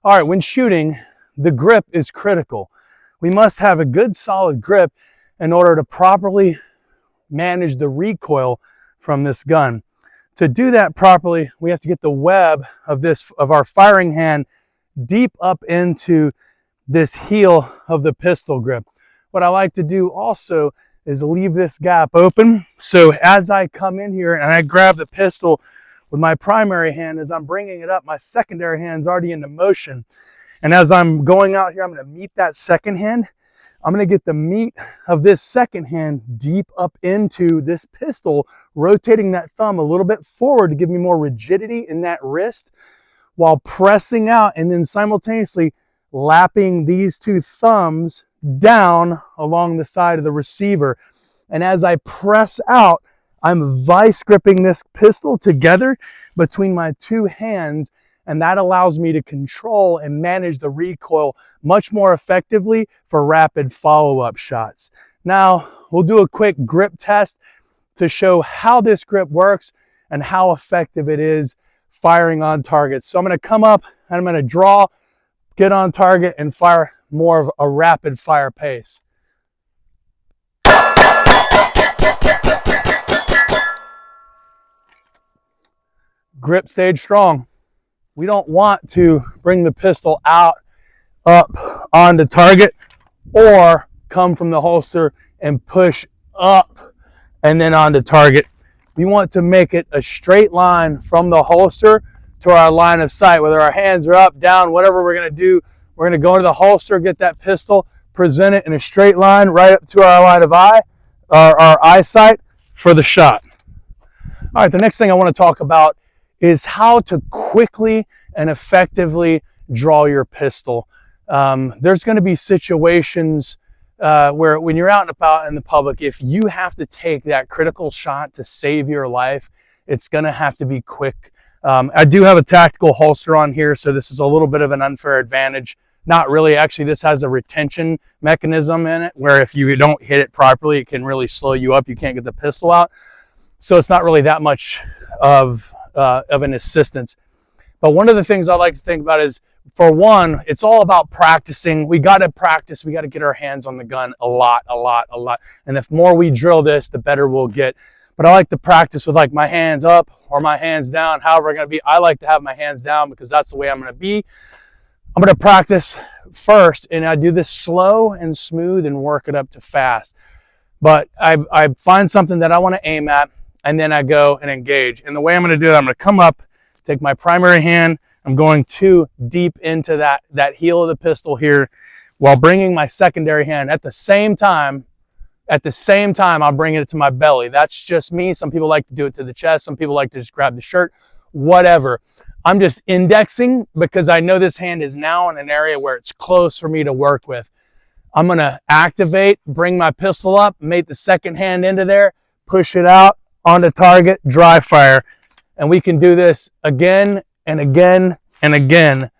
All right, when shooting, the grip is critical. We must have a good solid grip in order to properly manage the recoil from this gun. To do that properly, we have to get the web of our firing hand deep up into this heel of the pistol grip. What I like to do also is leave this gap open. So as I come in here and I grab the pistol with my primary hand, as I'm bringing it up, my secondary hand's already into motion. And as I'm going out here, I'm going to meet that second hand. I'm going to get the meat of this second hand deep up into this pistol, rotating that thumb a little bit forward to give me more rigidity in that wrist, while pressing out and then simultaneously lapping these two thumbs down along the side of the receiver. And as I press out, I'm vice gripping this pistol together between my two hands, and that allows me to control and manage the recoil much more effectively for rapid follow-up shots. Now, we'll do a quick grip test to show how this grip works and how effective it is firing on target. So I'm going to come up and I'm going to draw, get on target, and fire more of a rapid fire pace. Grip stayed strong. We don't want to bring the pistol out, up onto target, or come from the holster and push up and then onto target. We want to make it a straight line from the holster to our line of sight. Whether our hands are up, down, whatever we're going to do, we're going to go into the holster, get that pistol, present it in a straight line right up to our line of eye, our eyesight for the shot. All right, the next thing I want to talk about is how to quickly and effectively draw your pistol. There's going to be situations where when you're out and about in the public, if you have to take that critical shot to save your life, it's going to have to be quick. I do have a tactical holster on here, so this is a little bit of an unfair advantage. Not really. Actually, this has a retention mechanism in it where if you don't hit it properly, it can really slow you up. You can't get the pistol out. So it's not really that much of an assistance. But one of the things I like to think about is, for one, it's all about practicing. We got to practice. We got to get our hands on the gun a lot. And the more we drill this, the better we'll get. But I like to practice with like my hands up or my hands down, however I'm going to be. I like to have my hands down because that's the way I'm going to be. I'm going to practice first, and I do this slow and smooth and work it up to fast. But I find something that I want to aim at, and then I go and engage. And the way I'm going to do it, I'm going to come up, take my primary hand. I'm going too deep into that heel of the pistol here while bringing my secondary hand at the same time. At the same time, I'm bringing it to my belly. That's just me. Some people like to do it to the chest. Some people like to just grab the shirt, whatever. I'm just indexing because I know this hand is now in an area where it's close for me to work with. I'm going to activate, bring my pistol up, make the second hand into there, push it out onto target, dry fire. And we can do this again and again and again.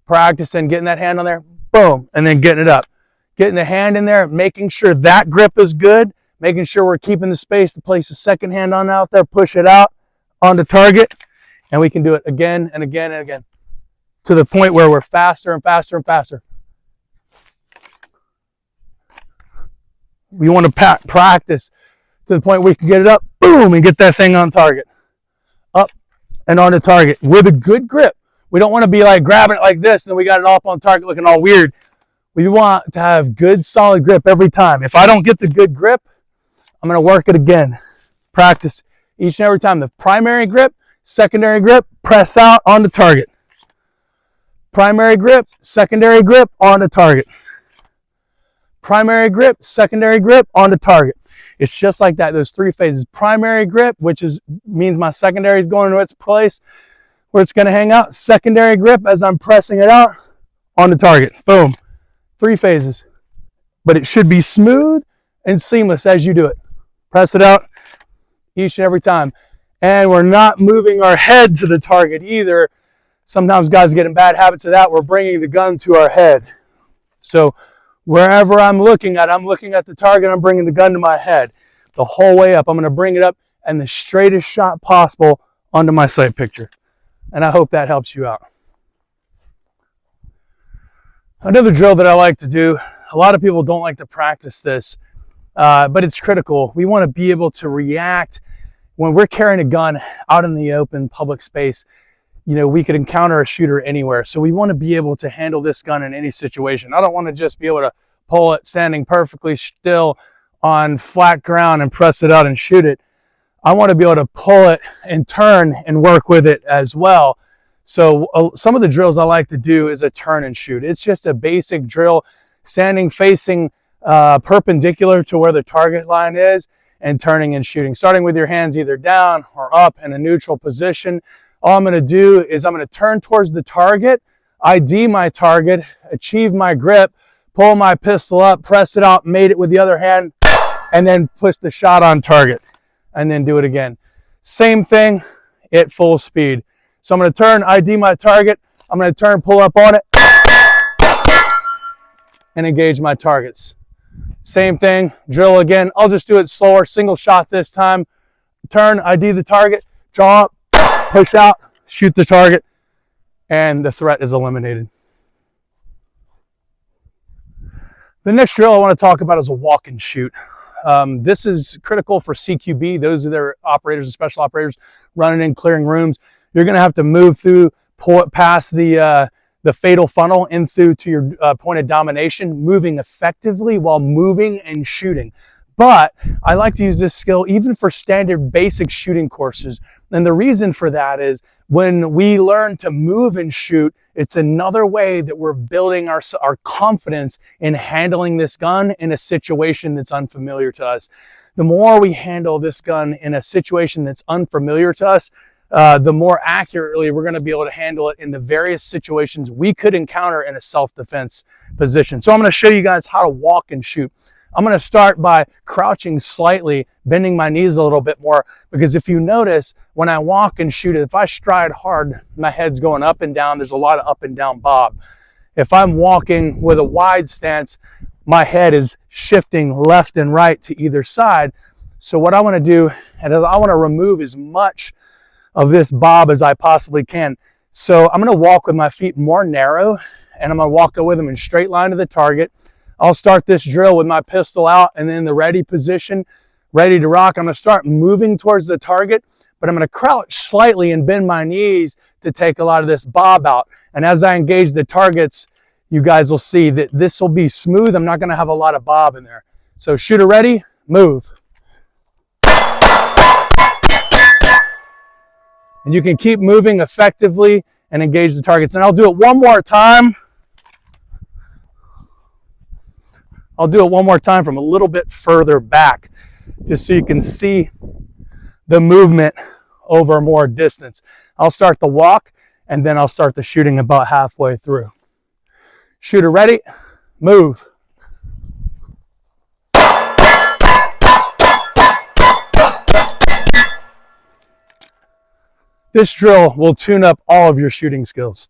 Practicing, getting that hand on there, boom, and then getting it up. Getting the hand in there, making sure that grip is good, making sure we're keeping the space to place the second hand on out there, push it out onto target, and we can do it again and again and again to the point where we're faster and faster and faster. We want to practice to the point where we can get it up, boom, and get that thing on target. Up and onto target with a good grip. We don't want to be like grabbing it like this and then we got it all up on target looking all weird. We want to have good, solid grip every time. If I don't get the good grip, I'm going to work it again. Practice each and every time. The primary grip, secondary grip, press out onto target. Primary grip, secondary grip, onto target. Primary grip, secondary grip, onto target. It's just like that, those three phases. Primary grip, which means my secondary is going to its place where it's going to hang out. Secondary grip as I'm pressing it out onto target. Boom. 3 phases. But it should be smooth and seamless as you do it. Press it out each and every time. And we're not moving our head to the target either. Sometimes guys get in bad habits of that. We're bringing the gun to our head. So wherever I'm looking at the target, I'm bringing the gun to my head. The whole way up, I'm going to bring it up and the straightest shot possible onto my sight picture. And I hope that helps you out. Another drill that I like to do, a lot of people don't like to practice this, but it's critical. We want to be able to react when we're carrying a gun out in the open public space. You know, we could encounter a shooter anywhere. So we want to be able to handle this gun in any situation. I don't want to just be able to pull it standing perfectly still on flat ground and press it out and shoot it. I want to be able to pull it and turn and work with it as well. So some of the drills I like to do is a turn and shoot. It's just a basic drill, standing facing perpendicular to where the target line is and turning and shooting, starting with your hands either down or up in a neutral position. All I'm going to do is I'm going to turn towards the target, ID my target, achieve my grip, pull my pistol up, press it out, mate it with the other hand, and then push the shot on target, and then do it again. Same thing at full speed. So I'm going to turn, ID my target, I'm going to turn, pull up on it, and engage my targets. Same thing, drill again. I'll just do it slower, single shot this time. Turn, ID the target, draw up, push out, shoot the target, and the threat is eliminated. The next drill I want to talk about is a walk and shoot. This is critical for CQB. Those are their operators and special operators running in, clearing rooms. You're going to have to move through, pull it past the fatal funnel in through to your point of domination, moving effectively while moving and shooting. But I like to use this skill even for standard basic shooting courses. And the reason for that is when we learn to move and shoot, it's another way that we're building our confidence in handling this gun in a situation that's unfamiliar to us. The more we handle this gun in a situation that's unfamiliar to us, the more accurately we're going to be able to handle it in the various situations we could encounter in a self-defense position. So I'm going to show you guys how to walk and shoot. I'm going to start by crouching slightly, bending my knees a little bit more, because if you notice, when I walk and shoot, if I stride hard, my head's going up and down. There's a lot of up and down bob. If I'm walking with a wide stance, my head is shifting left and right to either side. So what I want to do is I want to remove as much of this bob as I possibly can. So I'm going to walk with my feet more narrow, and I'm going to walk with them in straight line to the target. I'll start this drill with my pistol out and then the ready position, ready to rock. I'm going to start moving towards the target, but I'm going to crouch slightly and bend my knees to take a lot of this bob out. And as I engage the targets, you guys will see that this will be smooth. I'm not going to have a lot of bob in there. So shooter ready, move. And you can keep moving effectively and engage the targets. And I'll do it one more time. I'll do it one more time from a little bit further back, just so you can see the movement over more distance. I'll start the walk, and then I'll start the shooting about halfway through. Shooter ready, move. This drill will tune up all of your shooting skills.